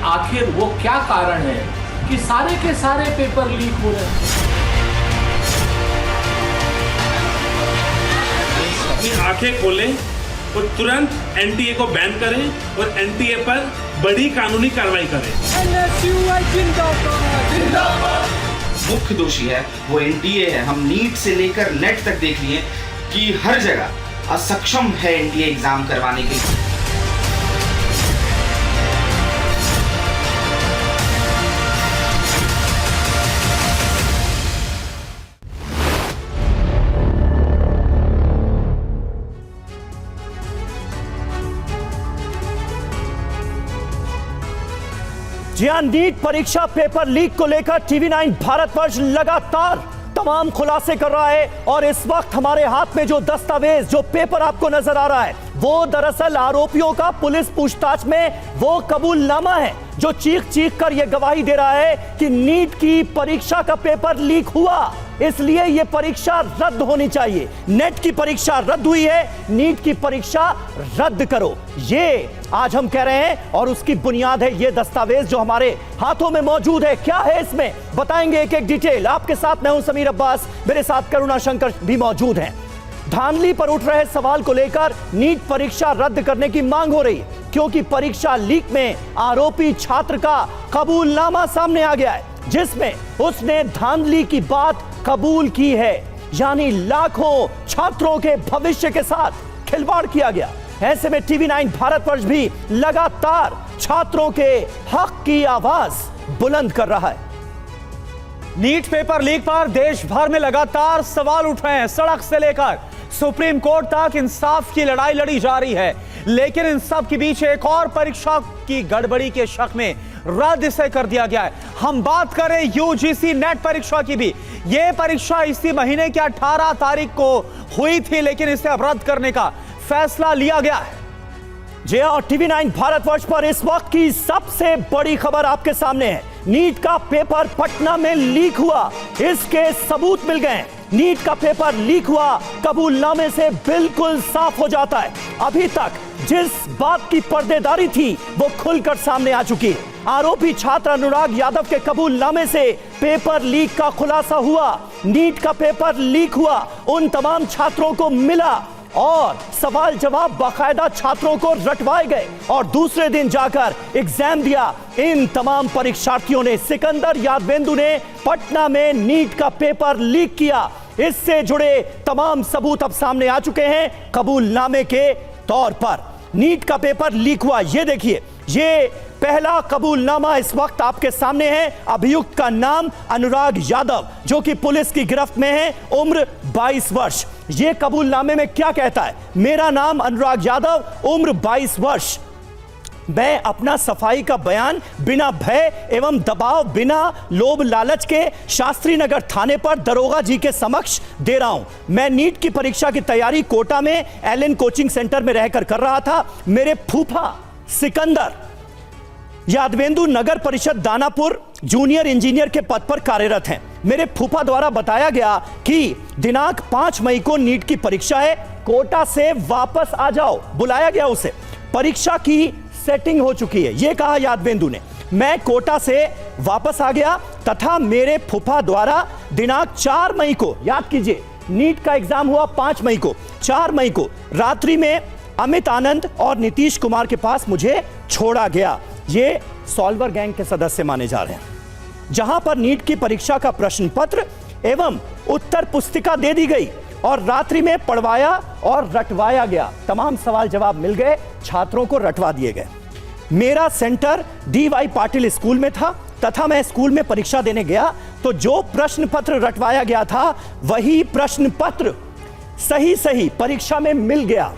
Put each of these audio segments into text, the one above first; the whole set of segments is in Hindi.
आखिर वो क्या कारण है कि सारे के सारे पेपर लीक हो रहे हैं। अपनी आंखें खोलें और तुरंत एनटीए को बैन करें और एनटीए पर बड़ी कानूनी कार्रवाई करें। मुख्य दोषी है वो एनटीए है। हम नीट से लेकर नेट तक देख लिए कि हर जगह असक्षम है एनटीए एग्जाम करवाने के लिए। जी हां, नीट परीक्षा पेपर लीक को लेकर टीवी9 भारतवर्ष लगातार तमाम खुलासे कर रहा है और इस वक्त हमारे हाथ में जो दस्तावेज, जो पेपर आपको नजर आ रहा है, वो दरअसल आरोपियों का पुलिस पूछताछ में वो कबूलनामा है जो चीख चीख कर यह गवाही दे रहा है कि नीट की परीक्षा का पेपर लीक हुआ, इसलिए यह परीक्षा रद्द होनी चाहिए। नेट की परीक्षा रद्द हुई है, नीट की परीक्षा रद्द करो, ये आज हम कह रहे हैं और उसकी बुनियाद है ये दस्तावेज जो हमारे हाथों में मौजूद है। क्या है इसमें, बताएंगे एक एक डिटेल। आपके साथ मैं हूं समीर अब्बास, मेरे साथ करुणा शंकर भी मौजूद हैं। धांधली पर उठ रहे सवाल को लेकर नीट परीक्षा रद्द करने की मांग हो रही है क्योंकि परीक्षा लीक में आरोपी छात्र का कबूलनामा सामने आ गया है जिसमें उसने धांधली की बात कबूल की है, यानी लाखों छात्रों के भविष्य के साथ खिलवाड़ किया गया। ऐसे में टीवी9 भारतवर्ष भी लगातार छात्रों के हक की आवाज बुलंद कर रहा है। नीट पेपर लीक पर देश भर में लगातार सवाल उठ रहे हैं। सड़क से लेकर सुप्रीम कोर्ट तक इंसाफ की लड़ाई लड़ी जा रही है, लेकिन इन सब के बीच एक और परीक्षा की गड़बड़ी के शक में रद्द इसे कर दिया गया है। हम बात करें यूजीसी नेट परीक्षा की भी। यह परीक्षा इसी महीने की 18 तारीख को हुई थी, लेकिन इसे अब रद्द करने का फैसला लिया गया है। जी हां, टीवी9 भारतवर्ष पर इस वक्त की सबसे बड़ी खबर आपके सामने है। नीट का पेपर पटना में लीक हुआ, इसके सबूत मिल गए। नीट का पेपर लीक हुआ कबूलनामे से बिल्कुल साफ हो जाता है। अभी तक जिस बात की पर्देदारी थी वो खुलकर सामने आ चुकी है। आरोपी छात्र अनुराग यादव के कबूलनामे से पेपर लीक का खुलासा हुआ। नीट का पेपर लीक हुआ, उन तमाम छात्रों को मिला और सवाल जवाब बाकायदा छात्रों को रटवाए गए और दूसरे दिन जाकर एग्जाम दिया। इन तमाम परीक्षार्थियों ने, सिकंदर यादवेंदु ने पटना में नीट का पेपर लीक किया। इससे जुड़े तमाम सबूत अब सामने आ चुके हैं कबूलनामे के तौर पर। नीट का पेपर लीक हुआ, ये देखिए, ये पहला कबूलनामा इस वक्त आपके सामने है। अभियुक्त का नाम अनुराग यादव, जो कि पुलिस की गिरफ्त में है, उम्र 22 वर्ष। ये कबूलनामे में क्या कहता है? मेरा नाम अनुराग यादव, उम्र 22 वर्ष। मैं अपना सफाई का बयान बिना भय एवं दबाव, बिना लोभ लालच के शास्त्री नगर थाने पर दरोगा जी के समक्ष दे रहा हूं। मैं नीट की परीक्षा की तैयारी कोटा में एलन कोचिंग सेंटर में रहकर कर रहा था। मेरे फूफा सिकंदर यादवेंदु नगर परिषद दानापुर जूनियर इंजीनियर के पद पर कार्यरत हैं। मेरे फूफा द्वारा बताया गया कि दिनांक 5 मई को नीट की परीक्षा है, कोटा से वापस आ जाओ, बुलाया गया उसे। परीक्षा की सेटिंग हो चुकी है, यह कहा यादवेंदु ने। मैं कोटा से वापस आ गया तथा मेरे फूफा द्वारा दिनांक 4 मई को, याद कीजिए नीट का एग्जाम हुआ 5 मई को, 4 मई को रात्रि में अमित आनंद और नीतीश कुमार के पास मुझे छोड़ा गया। ये सॉल्वर गैंग के सदस्य माने जा रहे हैं। जहां पर नीट की परीक्षा का प्रश्न पत्र एवं उत्तर पुस्तिका दे दी गई और रात्रि में पढ़वाया और रटवाया गया। तमाम सवाल जवाब मिल गए, छात्रों को रटवा दिए गए। मेरा सेंटर DY पाटिल स्कूल में था तथा मैं स्कूल में परीक्षा देने गया तो जो प्रश्न पत्र रटवाया गया था वही प्रश्न पत्र सही परीक्षा में मिल गया।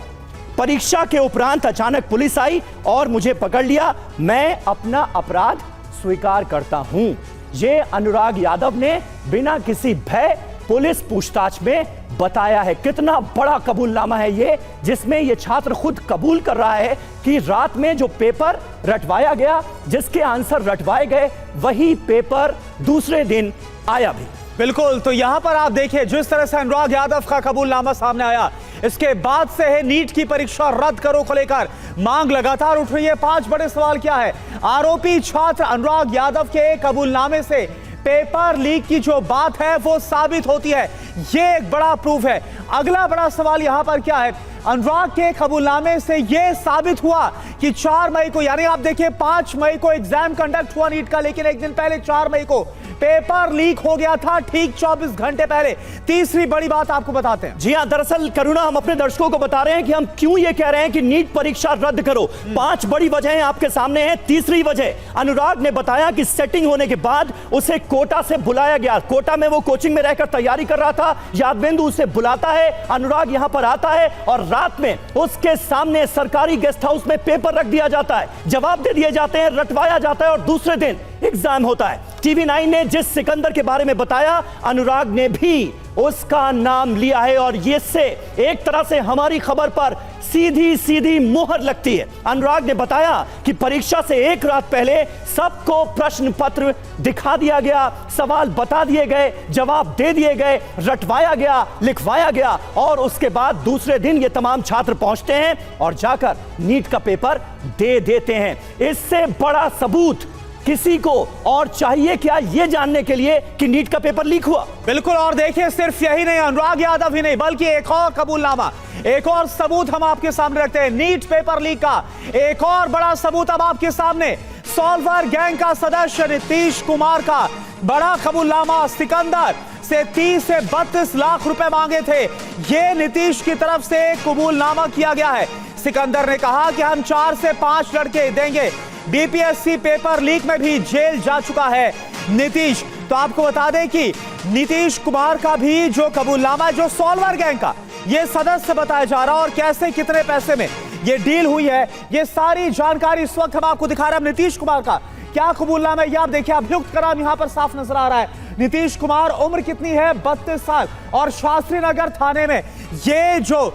परीक्षा के उपरांत अचानक पुलिस आई और मुझे पकड़ लिया। मैं अपना अपराध स्वीकार करता हूं। ये अनुराग यादव ने बिना किसी भय पुलिस पूछताछ में बताया है। कितना बड़ा कबूलनामा है ये, जिसमें ये छात्र खुद कबूल कर रहा है कि रात में जो पेपर रटवाया गया, जिसके आंसर रटवाए गए, वही पेपर दूसरे दिन आया भी। बिल्कुल, तो यहां पर आप देखिए जिस तरह से अनुराग यादव का कबूलनामा सामने आया, इसके बाद से है नीट की परीक्षा रद्द करो को लेकर मांग लगातार उठ रही है। 5 बड़े सवाल क्या है? आरोपी छात्र अनुराग यादव के कबूलनामे से पेपर लीक की जो बात है वो साबित होती है, ये एक बड़ा प्रूफ है। अगला बड़ा सवाल यहां पर क्या है? अनुराग के कबूलनामे से यह साबित हुआ कि 4 मई को, यानी आप देखिए 5 मई को एग्जाम कंडक्ट हुआ नीट का, लेकिन एक दिन पहले 4 मई को पेपर लीक हो गया था, ठीक 24 घंटे पहले। तीसरी बड़ी बात आपको बताते हैं। जी हां, दरअसल करुणा, हम अपने दर्शकों को बता रहे हैं कि हम क्यों ये कह रहे हैं कि नीट परीक्षा रद्द करो। 5 बड़ी वजहें आपके सामने हैं। तीसरी वजह, अनुराग ने बताया कि सेटिंग होने के बाद उसे कोटा से बुलाया गया। कोटा में वो कोचिंग में रहकर तैयारी कर रहा था, यादवेंदु उसे बुलाता है, अनुराग यहां पर आता है और रात में उसके सामने सरकारी गेस्ट हाउस में पेपर रख दिया जाता है, जवाब दे दिए जाते हैं, रटवाया जाता है और दूसरे दिन एग्जाम होता है। टीवी 9 ने जिस सिकंदर के बारे में बताया, अनुराग ने भी उसका नाम लिया है और ये से एक तरह से हमारी खबर पर सीधी सीधी मुहर लगती है। अनुराग ने बताया कि परीक्षा से एक रात पहले सबको प्रश्न पत्र दिखा दिया गया, सवाल बता दिए गए, जवाब दे दिए गए, रटवाया गया, लिखवाया गया और उसके बाद दूसरे दिन ये तमाम छात्र पहुंचते हैं और जाकर नीट का पेपर दे देते हैं। इससे बड़ा सबूत किसी को और चाहिए क्या, ये जानने के लिए कि नीट का पेपर लीक हुआ? बिल्कुल। और देखिए, सिर्फ यही नहीं, अनुराग यादव ही नहीं, बल्कि एक और कबूलनामा, एक और सबूत हम आपके सामने रखते हैं। नीट पेपर लीक का एक और बड़ा सबूत अब आपके सामने। सॉल्वर गैंग का सदस्य नीतीश कुमार का बड़ा कबूलनामा। सिकंदर से 30 से 32 लाख रुपए मांगे थे, ये नीतीश की तरफ से कबूलनामा किया गया है। सिकंदर ने कहा कि हम 4 से 5 लड़के देंगे। बीपीएससी पेपर लीक में भी जेल जा चुका है नीतीश। तो आपको बता दें कि नीतीश कुमार का भी जो कबूलनामा, जो सॉल्वर गैंग का ये सदस्य बताया जा रहा है और कैसे कितने पैसे में ये डील हुई है, ये सारी जानकारी इस वक्त हम आपको दिखा रहे हैं। नीतीश कुमार का क्या कबूलनामा है ये आप देखिए। अभियुक्त का नाम यहां पर साफ नजर आ रहा है, नीतीश कुमार। उम्र कितनी है? 32 साल। और शास्त्री नगर थाने में ये जो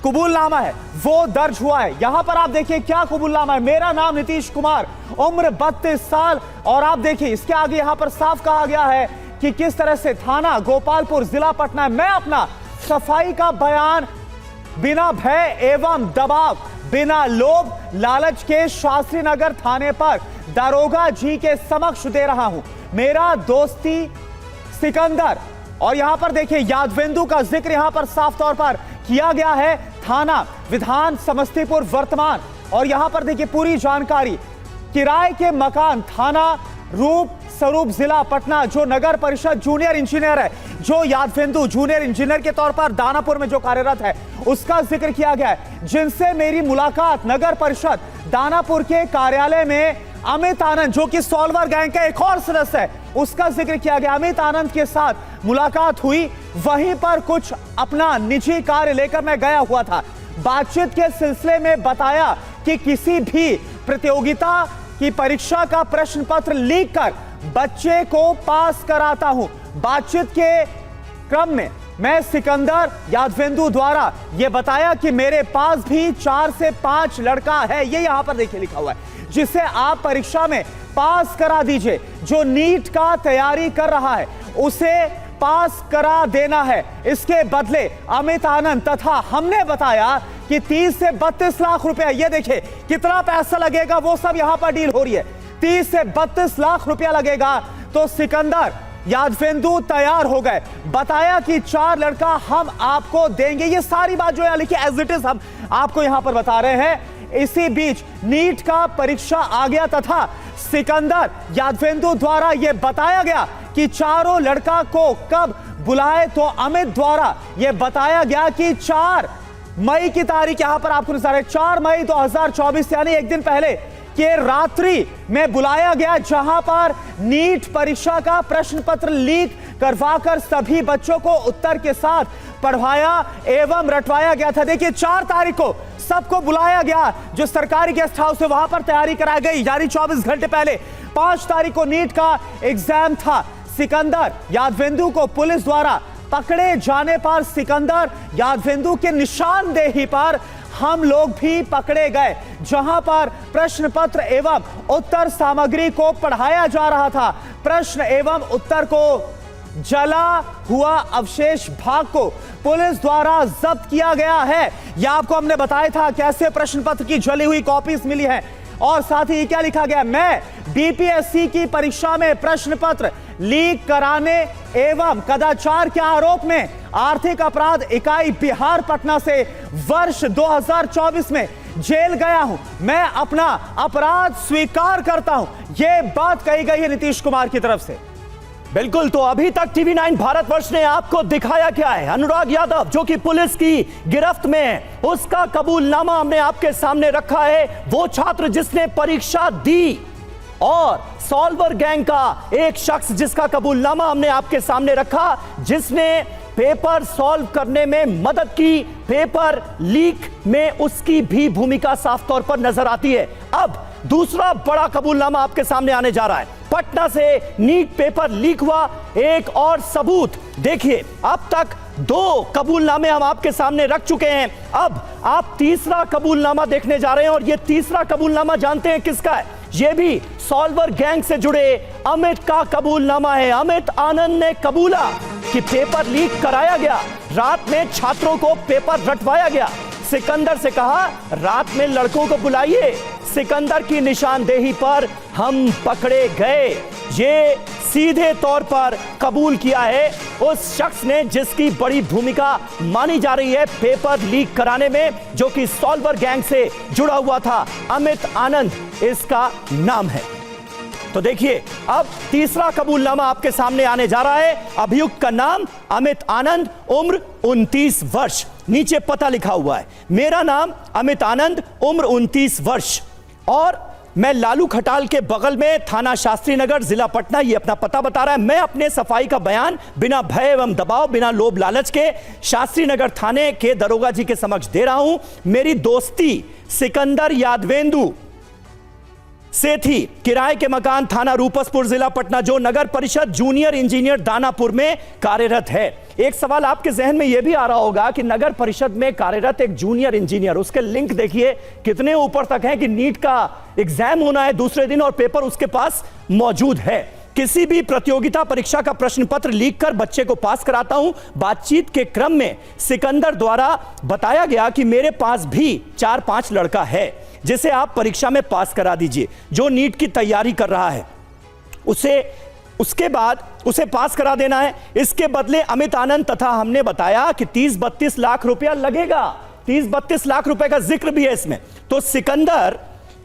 कबूलनामा है वो दर्ज हुआ है। यहां पर आप देखिए क्या कबूलनामा है। मेरा नाम नीतीश कुमार, उम्र 32 साल। और आप देखिए इसके आगे यहां पर साफ कहा गया है कि किस तरह से थाना गोपालपुर, जिला पटना, मैं अपना सफाई का बयान बिना भय एवं दबाव, बिना लोभ लालच के शास्त्री नगर थाने पर दारोगा जी के समक्ष दे रहा हूं। मेरा दोस्ती सिकंदर, और यहां पर देखिए यादवेंदु का जिक्र यहां पर साफ तौर पर किया गया है। थाना विधान समस्तीपुर वर्तमान। और यहां पर देखिए पूरी जानकारी। किराए के मकान थाना रूप स्वरूप जिला पटना, जो नगर परिषद जूनियर इंजीनियर है, जो यादवेंदु जूनियर इंजीनियर के तौर पर दानापुर में जो कार्यरत है, उसका जिक्र किया गया है। जिनसे मेरी मुलाकात नगर परिषद दानापुर के कार्यालय में अमित आनंद, जो कि सॉल्वर गैंग का एक और सदस्य है, उसका जिक्र किया गया। अमित आनंद के साथ मुलाकात हुई, वहीं पर कुछ अपना निजी कार्य लेकर मैं गया हुआ था। बातचीत के सिलसिले में बताया कि किसी भी प्रतियोगिता की परीक्षा का प्रश्न पत्र लीक कर बच्चे को पास कराता हूं। बातचीत के क्रम में मैं सिकंदर यादवेंदु द्वारा यह बताया कि मेरे पास भी 4 से 5 लड़का है, ये यहां पर देखिए लिखा हुआ है, जिसे आप परीक्षा में पास करा दीजिए। जो नीट का तैयारी कर रहा है उसे पास करा देना है। इसके बदले अमित आनंद तथा हमने बताया कि 30 से 32 लाख रुपए, ये देखिए कितना पैसा लगेगा, वो सब यहां पर डील हो रही है। 30 से 32 लाख रुपया लगेगा। तो सिकंदर यादवेंदु तैयार हो गए, बताया कि 4 लड़का हम आपको देंगे। ये सारी बात जो है लिखी एज इट इज हम आपको यहां पर बता रहे हैं। इसी बीच नीट का परीक्षा आ गया तथा सिकंदर यादवेंदु द्वारा यह बताया गया कि चारों लड़का को कब बुलाए। तो अमित द्वारा यह बताया गया कि 4 मई की तारीख यहां पर आपको नजर है, 4 मई 2024, यानी एक दिन पहले के रात्रि में बुलाया गया, जहां पर नीट परीक्षा का प्रश्न पत्र लीक करवाकर सभी बच्चों को उत्तर के साथ पढ़वाया एवं रटवाया गया था। देखिए 4 तारीख को सबको बुलाया गया, जो सरकारी गेस्ट हाउस है वहां पर तैयारी कराई गई, यानी 24 घंटे पहले। 5 तारीख को नीट का एग्जाम था। सिकंदर यादवेंदु को पुलिस द्वारा पकड़े जाने पर सिकंदर यादवेंदु के निशानदेही पर हम लोग भी पकड़े गए, जहां पर प्रश्न पत्र एवं उत्तर सामग्री को पढ़ाया जा रहा था। प्रश्न एवं उत्तर को जला हुआ अवशेष भाग को पुलिस द्वारा जब्त किया गया है। यह आपको हमने बताया था कैसे प्रश्न पत्र की जली हुई कॉपीज मिली है और साथ ही क्या लिखा गया, मैं बीपीएससी की परीक्षा में प्रश्न पत्र लीक कराने एवं कदाचार के आरोप में आर्थिक अपराध इकाई बिहार पटना से वर्ष 2024 में जेल गया हूं। मैं अपना अपराध स्वीकार करता हूं। यह बात कही गई है नीतीश कुमार की तरफ से। बिल्कुल, तो अभी तक टीवी 9 भारतवर्ष ने आपको दिखाया क्या है। अनुराग यादव जो कि पुलिस की गिरफ्त में है, उसका कबूलनामा हमने आपके सामने रखा है। वो छात्र जिसने परीक्षा दी और सॉल्वर गैंग का एक शख्स जिसका कबूलनामा हमने आपके सामने रखा, जिसने पेपर सॉल्व करने में मदद की, पेपर लीक में उसकी भी भूमिका साफ तौर पर नजर आती है। अब दूसरा बड़ा कबूलनामा आपके सामने आने जा रहा है। पटना से नीट पेपर लीक हुआ, एक और सबूत। देखिए, अब तक 2 कबूलनामे हम आपके सामने रख चुके हैं। अब आप तीसरा कबूलनामा देखने जा रहे हैं और यह तीसरा कबूलनामा जानते हैं किसका है? यह भी सॉल्वर गैंग से जुड़े अमित का कबूलनामा है। अमित आनंद ने कबूला कि पेपर लीक कराया गया, रात में छात्रों को पेपर रटवाया गया। सिकंदर से कहा रात में लड़कों को बुलाइए। सिकंदर की निशानदेही पर हम पकड़े गए। ये सीधे तौर पर कबूल किया है उस शख्स ने जिसकी बड़ी भूमिका मानी जा रही है पेपर लीक कराने में, जो कि सॉल्वर गैंग से जुड़ा हुआ था। अमित आनंद इसका नाम है। तो देखिए, अब तीसरा कबूलनामा आपके सामने आने जा रहा है। अभियुक्त का नाम अमित आनंद, उम्र 29 वर्ष। नीचे पता लिखा हुआ है, मेरा नाम अमित आनंद, उम्र 29 वर्ष, और मैं लालू खटाल के बगल में थाना शास्त्री नगर, जिला पटना, ये अपना पता बता रहा है। मैं अपने सफाई का बयान बिना भय एवं दबाव, बिना लोभ लालच के शास्त्री नगर थाने के दरोगा जी के समक्ष दे रहा हूं। मेरी दोस्ती सिकंदर यादवेंदु से थी। किराए के मकान थाना रूपसपुर, जिला पटना, जो नगर परिषद जूनियर इंजीनियर दानापुर में कार्यरत है। एक सवाल आपके जहन में यह भी आ रहा होगा कि नगर परिषद में कार्यरत एक जूनियर इंजीनियर, उसके लिंक देखिए कितने ऊपर तक हैं कि नीट का एग्जाम होना है दूसरे दिन और पेपर उसके पास मौजूद है। किसी भी प्रतियोगिता परीक्षा का प्रश्न पत्र लीक कर बच्चे को पास कराता हूं। बातचीत के क्रम में सिकंदर द्वारा बताया गया कि मेरे पास भी 4-5 लड़का है जिसे आप परीक्षा में पास करा दीजिए, जो नीट की तैयारी कर रहा है, उसके बाद उसे पास करा देना है। इसके बदले अमित आनंद तथा हमने बताया कि 30-32 लाख रुपया लगेगा। 30-32 लाख रुपए का जिक्र भी है इसमें। तो सिकंदर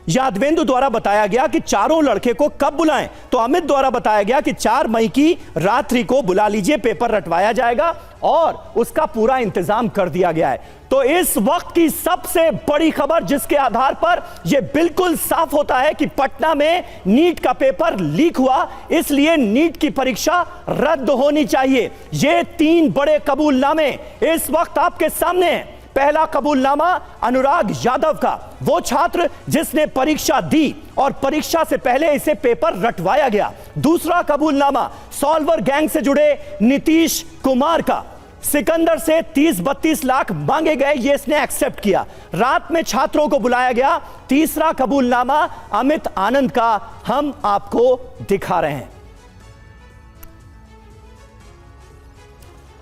यादवेंदु द्वारा बताया गया कि चारों लड़के को कब बुलाएं, तो अमित द्वारा बताया गया कि 4 मई की रात्रि को बुला लीजिए, पेपर रटवाया जाएगा और उसका पूरा इंतजाम कर दिया गया है। तो इस वक्त की सबसे बड़ी खबर जिसके आधार पर यह बिल्कुल साफ होता है कि पटना में नीट का पेपर लीक हुआ, इसलिए नीट की परीक्षा रद्द होनी चाहिए। ये 3 बड़े कबूलनामे इस वक्त आपके सामने हैं। पहला कबूलनामा अनुराग यादव का, वो छात्र जिसने परीक्षा दी और परीक्षा से पहले इसे पेपर रटवाया गया। दूसरा कबूलनामा सॉल्वर गैंग से जुड़े नीतीश कुमार का, सिकंदर से 30-32 लाख मांगे गए, ये इसने एक्सेप्ट किया, रात में छात्रों को बुलाया गया। तीसरा कबूलनामा अमित आनंद का हम आपको दिखा रहे हैं।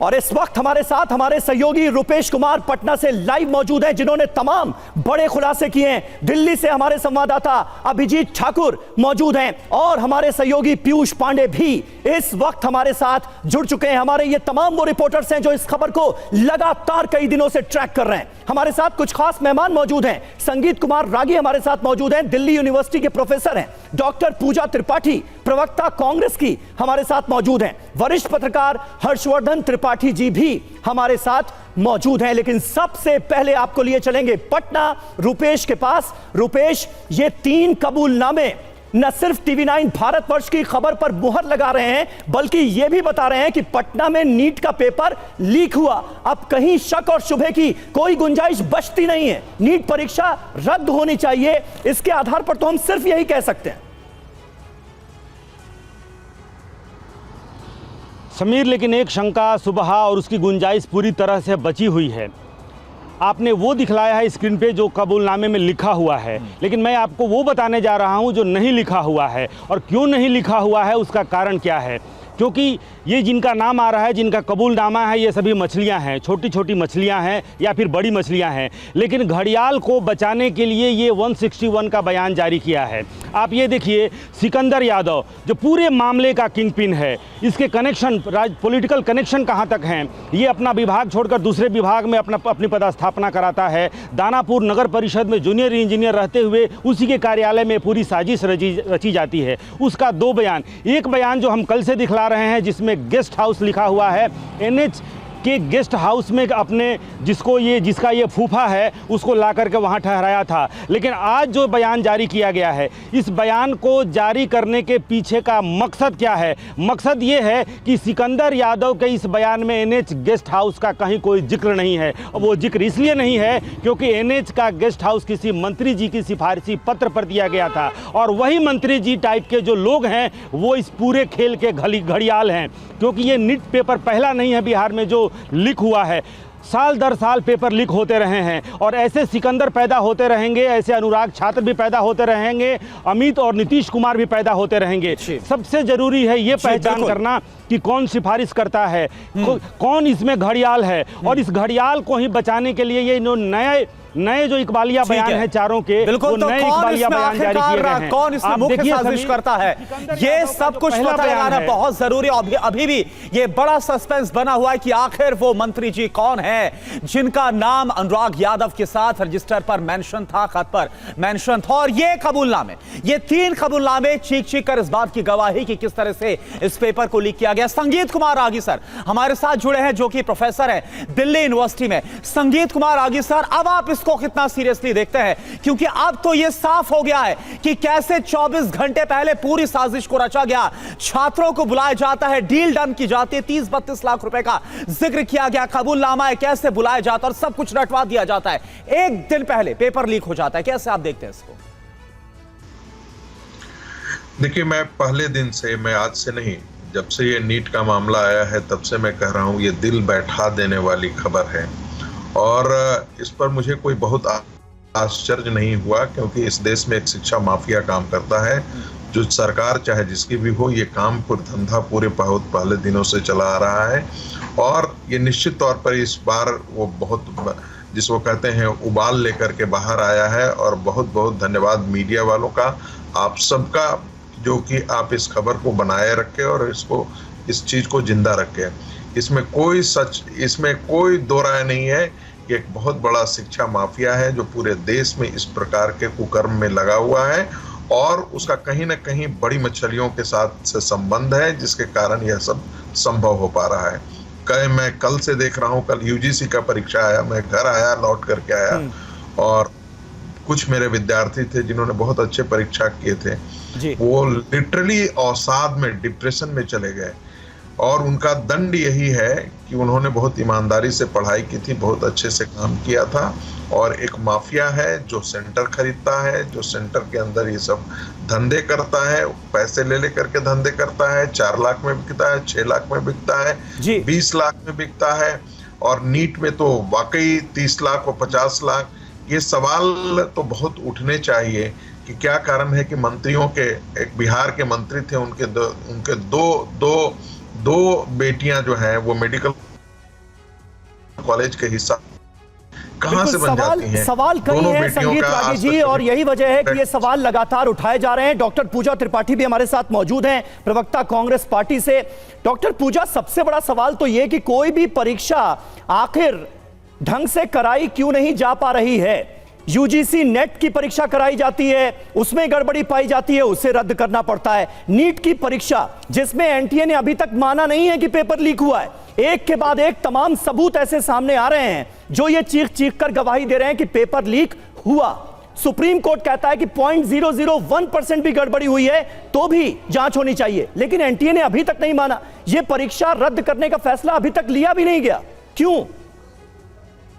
और इस वक्त हमारे साथ हमारे सहयोगी रुपेश कुमार पटना से लाइव मौजूद हैं, जिन्होंने तमाम बड़े खुलासे किए हैं। दिल्ली से हमारे संवाददाता अभिजीत ठाकुर मौजूद हैं और हमारे सहयोगी पीयूष पांडे भी इस वक्त हमारे साथ जुड़ चुके हैं। हमारे ये तमाम वो रिपोर्टर्स हैं जो इस खबर को लगातार कई दिनों से ट्रैक कर रहे हैं। हमारे साथ कुछ खास मेहमान मौजूद हैं। संगीत कुमार रागी हमारे साथ मौजूद हैं, दिल्ली यूनिवर्सिटी के प्रोफेसर हैं। डॉक्टर पूजा त्रिपाठी, प्रवक्ता कांग्रेस की, हमारे साथ मौजूद हैं। वरिष्ठ पत्रकार हर्षवर्धन त्रिपाठी जी भी हमारे साथ मौजूद हैं। लेकिन सबसे पहले आपको लिए चलेंगे पटना, रुपेश के पास। रुपेश, ये 3 कबूलनामे न सिर्फ टीवी 9 भारतवर्ष की खबर पर मुहर लगा रहे हैं, बल्कि यह भी बता रहे हैं कि पटना में नीट का पेपर लीक हुआ। अब कहीं शक और शुभे की कोई गुंजाइश बचती नहीं है। नीट परीक्षा रद्द होनी चाहिए, इसके आधार पर तो हम सिर्फ यही कह सकते हैं। समीर, लेकिन एक शंका सुबह और उसकी गुंजाइश पूरी तरह से बची हुई है। आपने वो दिखलाया है स्क्रीन पे जो कबूलनामे में लिखा हुआ है, लेकिन मैं आपको वो बताने जा रहा हूँ जो नहीं लिखा हुआ है। और क्यों नहीं लिखा हुआ है, उसका कारण क्या है। क्योंकि ये जिनका नाम आ रहा है, जिनका कबूलनामा है, ये सभी मछलियां हैं, छोटी छोटी मछलियां हैं या फिर बड़ी मछलियां हैं। लेकिन घड़ियाल को बचाने के लिए ये 161 का बयान जारी किया है। आप ये देखिए, सिकंदर यादव जो पूरे मामले का किंग पिन है, इसके कनेक्शन, पॉलिटिकल कनेक्शन कहाँ तक हैं, ये अपना विभाग छोड़कर दूसरे विभाग में अपनी पदस्थापना कराता है। दानापुर नगर परिषद में जूनियर इंजीनियर रहते हुए उसी के कार्यालय में पूरी साजिश रची जाती है। उसका 2 बयान, एक बयान जो हम कल से दिखला रहे हैं जिसमें गेस्ट हाउस लिखा हुआ है, एनएच के गेस्ट हाउस में अपने जिसका ये फूफा है उसको ला करके वहाँ ठहराया था। लेकिन आज जो बयान जारी किया गया है, इस बयान को जारी करने के पीछे का मकसद क्या है? मकसद ये है कि सिकंदर यादव के इस बयान में एनएच गेस्ट हाउस का कहीं कोई जिक्र नहीं है। वो जिक्र इसलिए नहीं है क्योंकि एनएच का गेस्ट हाउस किसी मंत्री जी की सिफारिशी पत्र पर दिया गया था, और वही मंत्री जी टाइप के जो लोग हैं वो इस पूरे खेल के घड़ियाल हैं। क्योंकि ये नीट पेपर पहला नहीं है बिहार में जो लीक हुआ है, साल दर साल पेपर लीक होते रहे हैं, और ऐसे सिकंदर पैदा होते रहेंगे, ऐसे अनुराग छात्र भी पैदा होते रहेंगे, अमित और नीतीश कुमार भी पैदा होते रहेंगे। सबसे जरूरी है ये पहचान करना कि कौन सिफारिश करता है, कौन इसमें घड़ियाल है, और इस घड़ियाल को ही बचाने के लिए ये नए जो इकबालिया बयान है चारों के, बिल्कुल, तो नए इकबालिया बयान जारी किए गए हैं। कौन इसमें मुख्य साजिश करता है, ये सब कुछ पता लगाना बहुत जरूरी है। अभी भी ये बड़ा सस्पेंस बना हुआ है कि आखिर वो मंत्री जी कौन है जिनका नाम अनुराग यादव के साथ रजिस्टर पर मेंशन था, खत पर मेंशन था। और ये कबूलनामे, ये 3 कबूलनामे चीख कर इस बात की गवाही कि किस तरह से इस पेपर को लीक किया गया। संगीत कुमार आगी सर हमारे साथ जुड़े हैं, जो कि प्रोफेसर हैं दिल्ली यूनिवर्सिटी में। संगीत कुमार आगी सर, अब आप को कितना सीरियसली देखते हैं? क्योंकि अब तो यह साफ हो गया है कि कैसे 24 घंटे पहले पूरी साजिश को रचा गया। छात्रों को बुलाया जाता है, डील डन की जाती है, 30-32 लाख रुपए का जिक्र किया गया, कबूलनामा है, कैसे बुलाया जाता है और सब कुछ रटवा दिया जाता है। एक दिन पहले पेपर लीक हो जाता है। कैसे आप देखते हैं इसको? देखिए, मैं पहले दिन से, मैं आज से नहीं, जब से ये नीट का मामला आया है तब से मैं कह रहा हूं, ये दिल बैठा देने वाली खबर है। और इस पर मुझे कोई बहुत आश्चर्य नहीं हुआ, क्योंकि इस देश में एक शिक्षा माफिया काम करता है। जो सरकार चाहे जिसकी भी हो, ये काम धंधा पूरे बहुत पहले दिनों से चला आ रहा है। और ये निश्चित तौर पर इस बार वो बहुत, जिसको कहते हैं, उबाल लेकर के बाहर आया है। और बहुत बहुत धन्यवाद मीडिया वालों का, आप सबका, जो कि आप इस खबर को बनाए रखे और इस चीज को जिंदा रखे। इसमें कोई दो राय नहीं है कि एक बहुत बड़ा शिक्षा माफिया है जो पूरे देश में इस प्रकार के कुकर्म में लगा हुआ है, और उसका कहीं ना कहीं बड़ी मछलियों के साथ से संबंध है, जिसके कारण यह सब संभव हो पा रहा है। मैं कल से देख रहा हूँ, कल यूजीसी का परीक्षा आया, मैं घर आया, लौट करके आया, और कुछ मेरे विद्यार्थी थे जिन्होंने बहुत अच्छे परीक्षा किए थे, वो लिटरली अवसाद में, डिप्रेशन में चले गए। और उनका दंड यही है कि उन्होंने बहुत ईमानदारी से पढ़ाई की थी, बहुत अच्छे से काम किया था। और एक माफिया है जो सेंटर खरीदता है, जो सेंटर के अंदर ये सब धंधे करता है, पैसे ले करके धंधे करता है। 4 लाख में बिकता है, 6 लाख में बिकता है, 20 लाख में बिकता है, और नीट में तो वाकई 30 लाख और 50 लाख। ये सवाल तो बहुत उठने चाहिए कि क्या कारण है कि मंत्रियों के, एक बिहार के मंत्री थे, उनके दो बेटियां जो हैं वो मेडिकल कॉलेज के हिस्सा कहां से बन जाती हैं? सवाल कई है संगीत रागी जी, और यही वजह है कि ये सवाल लगातार उठाए जा रहे हैं। डॉक्टर पूजा त्रिपाठी भी हमारे साथ मौजूद हैं, प्रवक्ता कांग्रेस पार्टी से। डॉक्टर पूजा, सबसे बड़ा सवाल तो ये कि कोई भी परीक्षा आखिर ढंग से कराई क्यों नहीं जा पा रही है? यूजीसी नेट की परीक्षा कराई जाती है, उसमें गड़बड़ी पाई जाती है, उसे रद्द करना पड़ता है। नीट की परीक्षा, जिसमें एनटीए ने अभी तक माना नहीं है कि पेपर लीक हुआ है, एक के बाद एक तमाम सबूत ऐसे सामने आ रहे हैं जो ये चीख कर गवाही दे रहे हैं कि पेपर लीक हुआ। सुप्रीम कोर्ट कहता है कि 0.001% भी गड़बड़ी हुई है तो भी जांच होनी चाहिए, लेकिन एनटीए ने अभी तक नहीं माना। यह परीक्षा रद्द करने का फैसला अभी तक लिया भी नहीं गया, क्यों?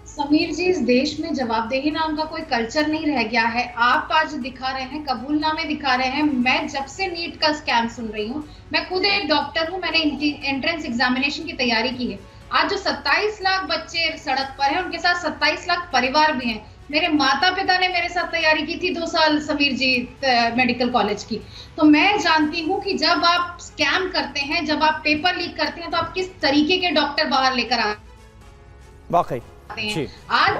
समीर जी, इस देश में जवाबदेही नाम का कोई कल्चर नहीं रह गया है। आप आज दिखा रहे हैं, कबूलनामे दिखा रहे हैं। मैं जब से नीट का स्कैम सुन रही हूँ, मैं खुद एक डॉक्टर हूँ, मैंने एंट्रेंस एग्जामिनेशन की तैयारी की है। आज जो 27 लाख बच्चे सड़क पर हैं, उनके साथ 27 लाख परिवार भी हैं। मेरे माता पिता ने मेरे साथ तैयारी की थी 2 साल समीर जी मेडिकल कॉलेज की। तो मैं जानती हूँ कि जब आप स्कैम करते हैं, जब आप पेपर लीक करते हैं, तो आप किस तरीके के डॉक्टर बाहर लेकर वाकई आते हैं। आज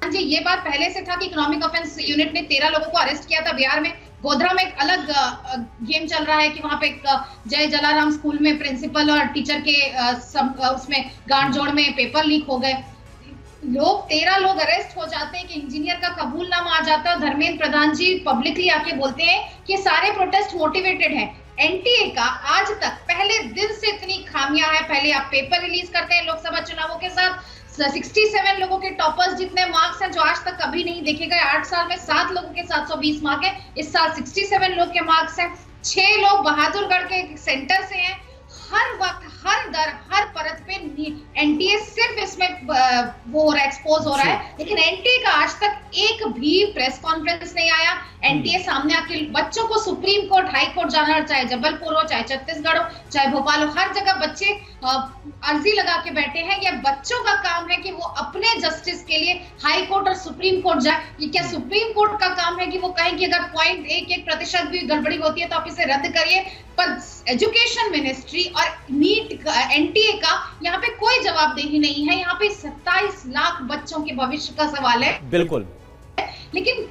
जी ये बात पहले से था कि इकोनॉमिक ऑफेंस यूनिट ने 13 लोगों को अरेस्ट किया था बिहार में। गोधरा में एक अलग गेम चल रहा है कि वहां पे एक जय जलाराम स्कूल में प्रिंसिपल और टीचर के उसमें गांठ जोड़ में पेपर लीक हो गए। 13 लोग अरेस्ट हो जाते हैं कि इंजीनियर का कबूलनामा आ जाता है। धर्मेंद्र प्रधान जी पब्लिकली आके बोलते हैं कि सारे प्रोटेस्ट मोटिवेटेड हैं। एनटीए का आज तक पहले दिन से इतनी खामियां है। पहले आप पेपर रिलीज करते हैं लोकसभा चुनावों के साथ, 67 लोगों के टॉपर्स जितने मार्क्स हैं जो आज तक कभी नहीं देखे गए। 8 साल में 7 लोगों के 720 मार्क है, इस साल 67 लोग के मार्क्स हैं। 6 लोग बहादुरगढ़ के सेंटर से हैं। हर वक्त हर दर हर परत पे एनटीए सिर्फ इसमें वो हो रहा है, एक्सपोज हो रहा है। लेकिन एनटीए का आज तक एक भी प्रेस कॉन्फ्रेंस नहीं आया। एनटीए सामने आके बच्चों को सुप्रीम कोर्ट, हाई कोर्ट जाना, चाहे जबलपुर हो, चाहे छत्तीसगढ़ हो, चाहे भोपाल हो, हर जगह बच्चे अर्जी लगा के बैठे हैं। ये बच्चों का काम है कि वो अपने जस्टिस के लिए हाई कोर्ट और सुप्रीम कोर्ट जाए। ये क्या सुप्रीम कोर्ट का काम है कि वो कहें कि अगर 0.11% भी गड़बड़ी होती है तो आप इसे रद्द करिए? पर एजुकेशन मिनिस्ट्री और नीट एनटीए का यहाँ पे कोई जवाबदेही नहीं है। यहाँ पे 27 लाख बच्चों के भविष्य का सवाल है। बिल्कुल, लेकिन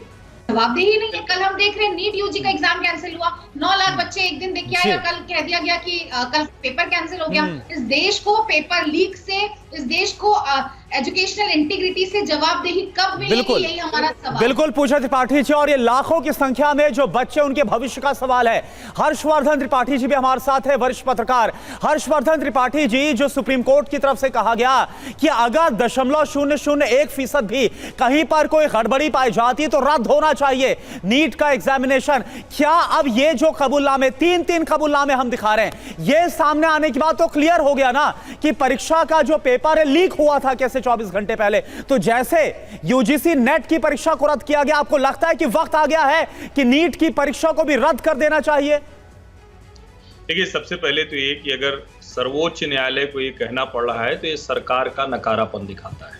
जवाबदेही नहीं है। कल हम देख रहे हैं नीट यूजी का एग्जाम कैंसिल हुआ, 9 लाख बच्चे एक दिन देख के आए, कल कह दिया गया कि कल पेपर कैंसिल हो गया। इस देश को पेपर लीक से, इस देश को एजुकेशनल इंटीग्रिटी से जवाबदेही कब मिलेगी, यही हमारा सवाल। बिल्कुल पूजा त्रिपाठी जी, और ये लाखों की संख्या में जो बच्चे, उनके भविष्य का सवाल है। हर्षवर्धन त्रिपाठी जी भी हमारे साथ है, वरिष्ठ पत्रकार। हर्षवर्धन त्रिपाठी जी, जो सुप्रीम कोर्ट की तरफ से कहा गया कि अगर 0.001% भी कहीं पर कोई गड़बड़ी पाई जाती है तो रद्द होना चाहिए नीट का एग्जामिनेशन, क्या अब ये जो कबूलनामे, 3 कबूलनामे हम दिखा रहे हैं, ये सामने आने के बाद तो क्लियर हो गया ना कि परीक्षा का जो पेपर है लीक हुआ था कैसे 24 घंटे पहले? तो जैसे यूजीसी नेट की परीक्षा को रद्द किया गया, आपको लगता है कि वक्त आ गया है कि नीट की परीक्षा को भी रद्द कर देना चाहिए? देखिए, सबसे पहले तो ये कि अगर सर्वोच्च न्यायालय को ये कहना पड़ रहा है तो ये सरकार का नकारापन दिखाता है।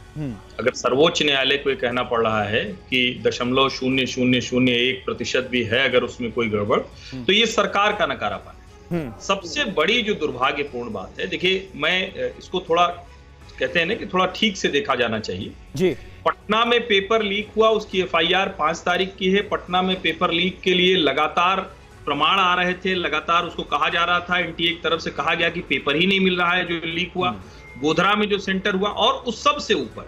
अगर सर्वोच्च न्यायालय को ये कहना पड़ रहा है कि 0.0001% भी है अगर उसमें कोई गड़बड़, तो ये सरकार का नकारापन है। सबसे बड़ी जो दुर्भाग्यपूर्ण बात है, देखिए मैं इसको थोड़ा कहते हैं ना कि थोड़ा ठीक से देखा जाना चाहिए जी। पटना में पेपर लीक हुआ, उसकी एफआईआर 5 तारीख की है। पटना में पेपर लीक के लिए लगातार प्रमाण आ रहे थे, लगातार उसको कहा जा रहा था, एनटीए की तरफ से कहा गया कि पेपर ही नहीं मिल रहा है जो लीक हुआ। गोधरा में जो सेंटर हुआ, और उस सब से ऊपर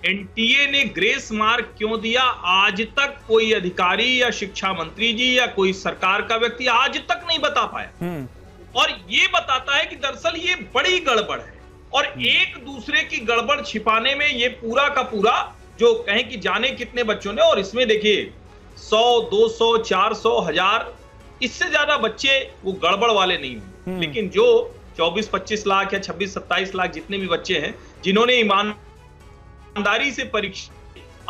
एनटीए ने ग्रेस मार्क क्यों दिया, आज तक कोई अधिकारी या शिक्षा मंत्री जी या कोई सरकार का व्यक्ति आज तक नहीं बता पाया। और ये बताता है कि दरअसल ये बड़ी गड़बड़ है, और एक दूसरे की गड़बड़ छिपाने में ये पूरा का पूरा जो कहें कि जाने कितने बच्चों ने, और इसमें देखिए 100, 200, 400, 1000, इससे ज्यादा बच्चे वो गड़बड़ वाले नहीं हुए। लेकिन जो 24-25 लाख या 26-27 लाख जितने भी बच्चे हैं जिन्होंने ईमानदारी से परीक्षा,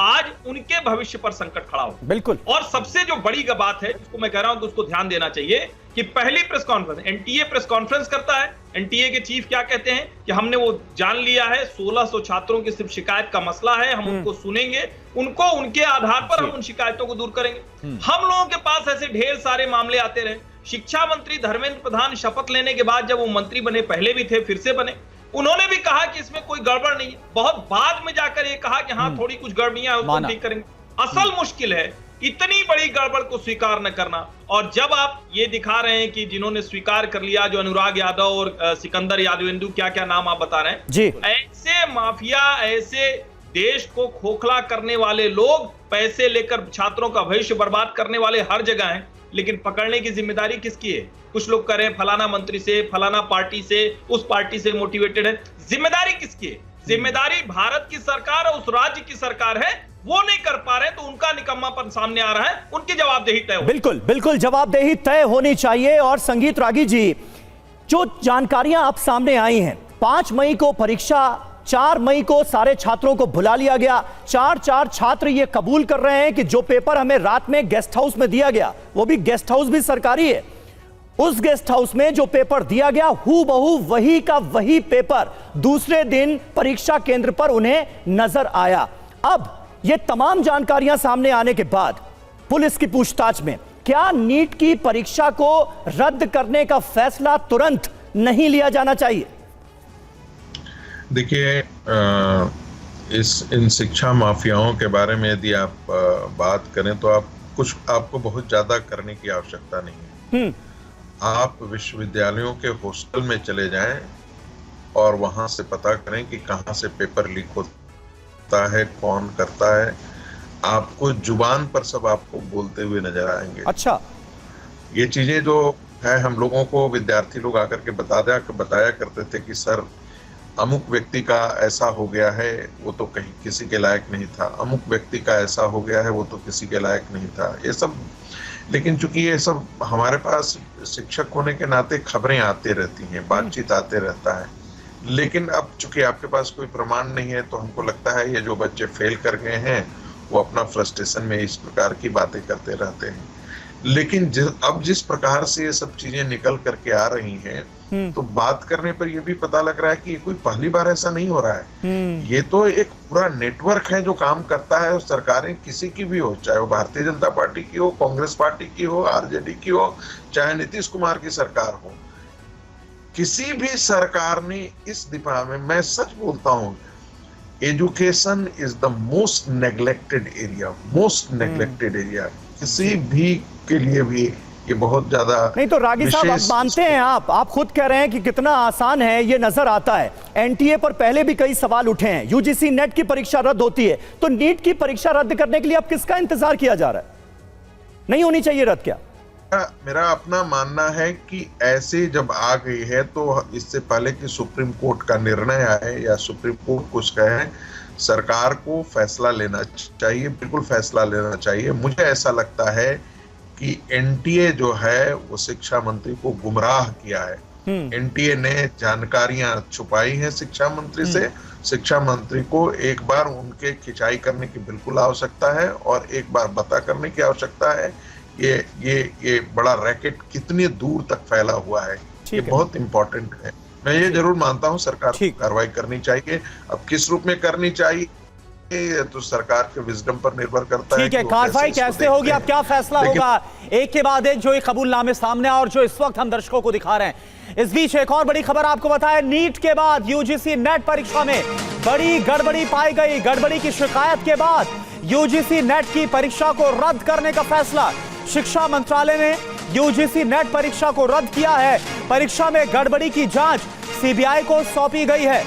आज उनके भविष्य पर संकट खड़ा हो। बिल्कुल। और सबसे जो बड़ी बात है जिसको मैं कह रहा हूं कि उसको ध्यान देना चाहिए कि पहली press conference, NTA press conference करता है। एनटीए के चीफ क्या कहते हैं कि हमने वो जान लिया है, 1600 छात्रों की सिर्फ शिकायत का मसला है, हम उनको सुनेंगे, उनको उनके आधार पर हम उन शिकायतों को दूर करेंगे। हम लोगों के पास ऐसे ढेर सारे मामले आते रहे। शिक्षा मंत्री धर्मेंद्र प्रधान शपथ लेने के बाद, जब वो मंत्री बने, पहले भी थे फिर से बने, उन्होंने भी कहा कि इसमें कोई गड़बड़ नहीं है। बहुत बाद में जाकर ये कहा कि हाँ थोड़ी कुछ गड़बड़ियां हैं, उसको ठीक करेंगे। असल मुश्किल है इतनी बड़ी गड़बड़ को स्वीकार न करना। और जब आप ये दिखा रहे हैं कि जिन्होंने स्वीकार कर लिया, जो अनुराग यादव और सिकंदर यादवेंदु, क्या क्या नाम आप बता रहे हैं जी, ऐसे माफिया, ऐसे देश को खोखला करने वाले लोग, पैसे लेकर छात्रों का भविष्य बर्बाद करने वाले हर जगह हैं। लेकिन पकड़ने की जिम्मेदारी किसकी है? कुछ लोग कह रहे हैं फलाना मंत्री से, फलाना पार्टी से, उस पार्टी से मोटिवेटेड है। जिम्मेदारी किसकी है? जिम्मेदारी भारत की सरकार और उस राज्य की सरकार है। वो नहीं कर पा रहे तो उनका निकम्मापन सामने आ रहा है, उनकी जवाबदेही तय हो। बिल्कुल बिल्कुल जवाबदेही तय होनी चाहिए। और संगीत रागी जी, जो जानकारियां आप सामने आई हैं, 5 मई को परीक्षा, 4 मई को सारे छात्रों को बुला लिया गया। 4 छात्र ये कबूल कर रहे हैं कि जो पेपर हमें रात में गेस्ट हाउस में दिया गया, वो भी गेस्ट हाउस भी सरकारी है, उस गेस्ट हाउस में जो पेपर दिया गया हूबहू वही का वही पेपर दूसरे दिन परीक्षा केंद्र पर उन्हें नजर आया। अब ये तमाम जानकारियां सामने आने के बाद पुलिस की पूछताछ में क्या नीट की परीक्षा को रद्द करने का फैसला तुरंत नहीं लिया जाना चाहिए? देखिए, इन शिक्षा माफियाओं के बारे में यदि आप बात करें तो आपको बहुत ज्यादा करने की आवश्यकता नहीं है। आप विश्वविद्यालयों के हॉस्टल में चले जाएं और वहां से पता करें कि कहां से पेपर लीक होता है, कौन करता है। आपको जुबान पर सब आपको बोलते हुए नजर आएंगे। अच्छा, ये चीजें जो है हम लोगों को विद्यार्थी लोग आकर के बताया करते थे कि सर अमुक व्यक्ति का ऐसा हो गया है, वो तो कहीं किसी के लायक नहीं था, अमुक व्यक्ति का ऐसा हो गया है, वो तो किसी के लायक नहीं था, ये सब। लेकिन चूंकि ये सब हमारे पास शिक्षक होने के नाते खबरें आती रहती हैं, बातचीत आते रहता है, लेकिन अब चूंकि आपके पास कोई प्रमाण नहीं है तो हमको लगता है ये जो बच्चे फेल कर गए हैं वो अपना फ्रस्ट्रेशन में इस प्रकार की बातें करते रहते हैं। लेकिन अब जिस प्रकार से ये सब चीजें निकल करके आ रही हैं तो बात करने पर ये भी पता लग रहा है कि ये कोई पहली बार ऐसा नहीं हो रहा है। ये तो एक पूरा नेटवर्क है जो काम करता है। और सरकारें किसी की भी हो, चाहे वो भारतीय जनता पार्टी की हो, कांग्रेस पार्टी की हो, आरजेडी की हो, चाहे नीतीश कुमार की सरकार हो, किसी भी सरकार ने इस दिशा में, मैं सच बोलता हूँ, education is the most neglected area, किसी भी के लिए भी ये बहुत ज्यादा नहीं। तो रागी साहब, आप मानते हैं, आप खुद कह रहे हैं कि कितना आसान है ये नजर आता है। एनटीए पर पहले भी कई सवाल उठे हैं, यूजीसी नेट की परीक्षा रद्द होती है, तो नीट की परीक्षा रद्द करने के लिए अब किसका इंतजार किया जा रहा है? नहीं होनी चाहिए रद्द क्या? मेरा अपना मानना है कि ऐसे जब आ गई है तो इससे पहले कि सुप्रीम कोर्ट का निर्णय आए या सुप्रीम कोर्ट कुछ कहे, सरकार को फैसला लेना चाहिए, बिल्कुल फैसला लेना चाहिए। मुझे ऐसा लगता है कि एनटीए जो है वो शिक्षा मंत्री को गुमराह किया है। एनटीए ने जानकारियां छुपाई हैं शिक्षा मंत्री से। शिक्षा मंत्री को एक बार उनके खिंचाई करने की बिल्कुल आवश्यकता है और एक बार बता करने की आवश्यकता है ये बड़ा रैकेट कितनी दूर तक फैला हुआ है, ये बहुत इंपॉर्टेंट है। मैं ये जरूर मानता हूं सरकार को कार्रवाई करनी चाहिए। अब किस रूप में करनी चाहिए तो सरकार के विजडम पर निर्भर करता है। ठीक है, कार्रवाई कैसे होगी, अब क्या फैसला होगा, एक के बाद एक जो ये कबूलनामे सामने और जो इस वक्त हम दर्शकों को दिखा रहे हैं। इस बीच एक और बड़ी खबर आपको बताएं, नीट के बाद यूजीसी नेट परीक्षा में बड़ी गड़बड़ी पाई गई। गड़बड़ी की शिकायत के बाद यूजीसी नेट की परीक्षा को रद्द करने का फैसला, शिक्षा मंत्रालय ने यूजीसी नेट परीक्षा को रद्द किया है। परीक्षा में गड़बड़ी की जांच सीबीआई को सौंपी गई है।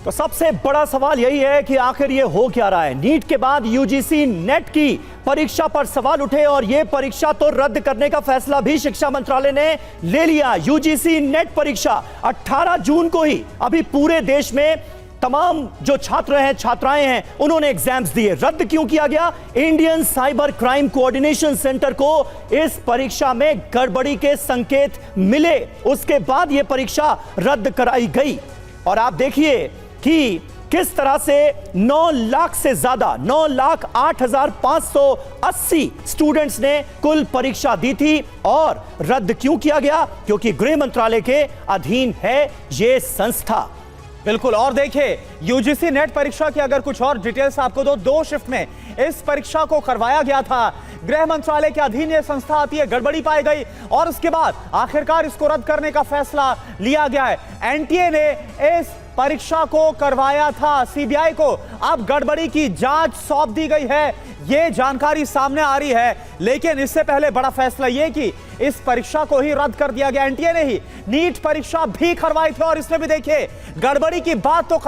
तो सबसे बड़ा सवाल यही है कि आखिर ये हो क्या रहा है? नीट के बाद यूजीसी नेट की परीक्षा पर सवाल उठे और ये परीक्षा तो रद्द करने का फैसला भी शिक्षा मंत्रालय ने ले लिया। यूजीसी नेट परीक्षा 18 जून को ही अभी पूरे देश में तमाम जो छात्र हैं, छात्राएं हैं, उन्होंने एग्जाम्स दिए। रद्द क्यों किया गया? Indian cyber crime coordination centre को इस परीक्षा में गड़बड़ी के संकेत मिले, उसके बाद यह परीक्षा रद्द कराई गई। और आप देखिए कि किस तरह से 9 लाख से ज्यादा 9,08,580 स्टूडेंट्स ने कुल परीक्षा दी थी। और रद्द क्यों किया गया? क्योंकि गृह मंत्रालय के अधीन है यह संस्था। बिल्कुल। और देखिए, यूजीसी नेट परीक्षा की अगर कुछ और डिटेल्स आपको दो शिफ्ट में इस परीक्षा को करवाया गया था। गृह मंत्रालय के अधीन यह संस्था आती है, गड़बड़ी पाई गई और उसके बाद आखिरकार इसको रद्द करने का फैसला लिया गया है। एनटीए ने इस परीक्षा को करवाया था सीबीआई को, अब गड़बड़ी की जांच सौंप दी गई है, यह जानकारी सामने आ रही है। लेकिन इससे पहले बड़ा फैसला यह कि इस परीक्षा को ही रद्द कर दिया गया। एनटीए ने ही नीट परीक्षा भी करवाई थी और इसमें भी देखिए गड़बड़ी की बात तो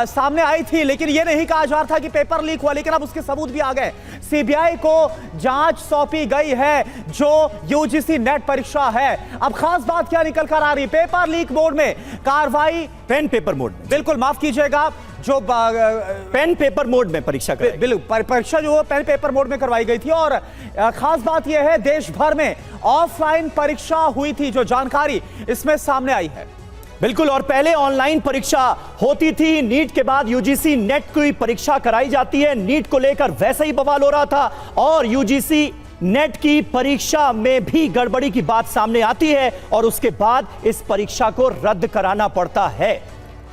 सामने आई थी, लेकिन यह नहीं कहा जा रहा था कि पेपर लीक हुआ, लेकिन अब उसके सबूत भी आ गए। सीबीआई को जांच सौंपी गई है जो यूजीसी नेट परीक्षा है। अब खास बात क्या निकल कर आ रही? पेपर लीक मोड में कार्रवाई, पेन पेपर मोड में, बिल्कुल माफ कीजिएगा, जो पेन पेपर मोड में परीक्षा बिल्कुल परीक्षा जो पेन पेपर मोड में करवाई गई थी। और खास बात यह है, देश भर में ऑफलाइन परीक्षा हुई थी, जो जानकारी इसमें सामने आई है। बिल्कुल। और पहले ऑनलाइन परीक्षा होती थी, नीट के बाद यूजीसी नेट की परीक्षा कराई जाती है। नीट को लेकर वैसे ही बवाल हो रहा था और यूजीसी नेट की परीक्षा में भी गड़बड़ी की बात सामने आती है और उसके बाद इस परीक्षा को रद्द कराना पड़ता है।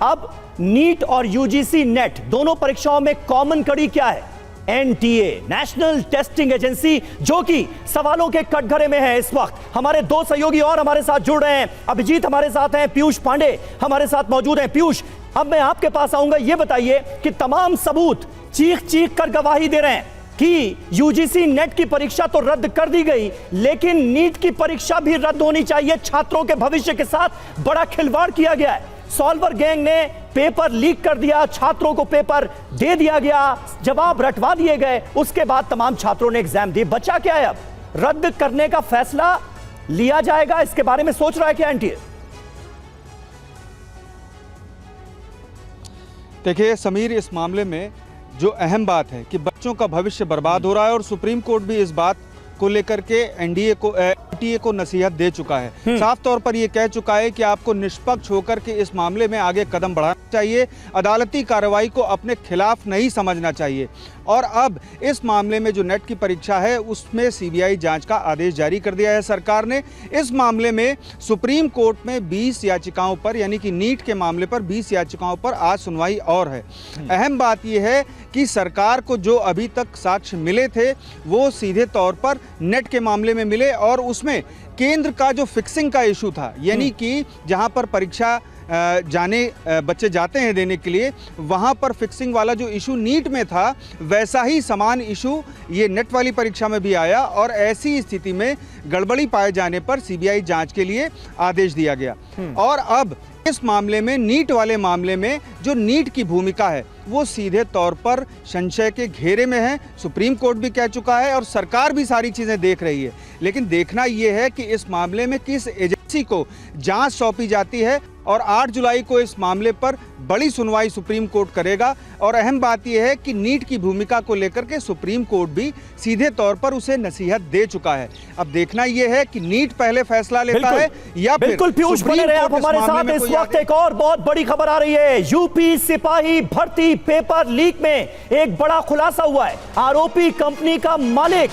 अब नीट और यूजीसी नेट दोनों परीक्षाओं में कॉमन कड़ी क्या है? एनटीए, नेशनल टेस्टिंग एजेंसी, जो कि सवालों के कटघरे में है इस वक्त। हमारे दो सहयोगी और हमारे साथ जुड़ रहे हैं। अभिजीत हमारे साथ हैं, पीयूष पांडे हमारे साथ मौजूद हैं। पीयूष, अब मैं आपके पास आऊंगा, यह बताइए कि तमाम सबूत चीख चीख कर गवाही दे रहे हैं कि यूजीसी नेट की परीक्षा तो रद्द कर दी गई, लेकिन नीट की परीक्षा भी रद्द होनी चाहिए। छात्रों के भविष्य के साथ बड़ा खिलवाड़ किया गया है। सॉल्वर गैंग ने पेपर लीक कर दिया, छात्रों को पेपर दे दिया गया, जवाब रटवा दिए गए, उसके बाद तमाम छात्रों ने एग्जाम दिए। बचा क्या है? अब रद्द करने का फैसला लिया जाएगा, इसके बारे में सोच रहा है क्या एनटीए? देखिए समीर, इस मामले में जो अहम बात है कि बच्चों का भविष्य बर्बाद हो रहा है और सुप्रीम कोर्ट भी इस बात को लेकर के एनटीए को नसीहत दे चुका है। साफ तौर पर यह कह चुका है कि आपको निष्पक्ष होकर के इस मामले में आगे कदम बढ़ाना चाहिए, अदालती कार्रवाई को अपने खिलाफ नहीं समझना चाहिए। और अब इस मामले में जो नेट की परीक्षा है उसमें सीबीआई जांच का आदेश जारी कर दिया है सरकार ने। इस मामले में सुप्रीम कोर्ट में 20 याचिकाओं पर, यानी कि नीट के मामले पर 20 याचिकाओं पर आज सुनवाई और है। अहम बात यह है कि सरकार को जो अभी तक साक्ष्य मिले थे वो सीधे तौर पर नेट के मामले में मिले, और उसमें केंद्र का जो फिक्सिंग का इशू था, यानी कि जहां पर परीक्षा बच्चे जाते हैं देने के लिए, वहां पर फिक्सिंग वाला जो इशू नीट में था वैसा ही समान इशू ये नेट वाली परीक्षा में भी आया, और ऐसी स्थिति में गड़बड़ी पाए जाने पर सीबीआई जांच के लिए आदेश दिया गया। और अब इस मामले में, नीट वाले मामले में जो नीट की भूमिका है वो सीधे तौर पर संशय के घेरे में है। सुप्रीम कोर्ट भी कह चुका है और सरकार भी सारी चीज़ें देख रही है, लेकिन देखना यह है कि इस मामले में किस एजेंसी को जांच सौंपी जाती है। और 8 जुलाई को इस मामले पर बड़ी सुनवाई सुप्रीम कोर्ट करेगा। और अहम बात यह है कि नीट की भूमिका को लेकर के सुप्रीम कोर्ट भी सीधे तौर पर उसे नसीहत दे चुका है। अब देखना यह है कि नीट पहले फैसला लेता है या फिर बिल्कुल। पीयूष बने रहे आप हमारे साथ। इस वक्त एक और बहुत बड़ी खबर आ रही है। यूपी सिपाही भर्ती पेपर लीक में एक बड़ा खुलासा हुआ है। आरोपी कंपनी का मालिक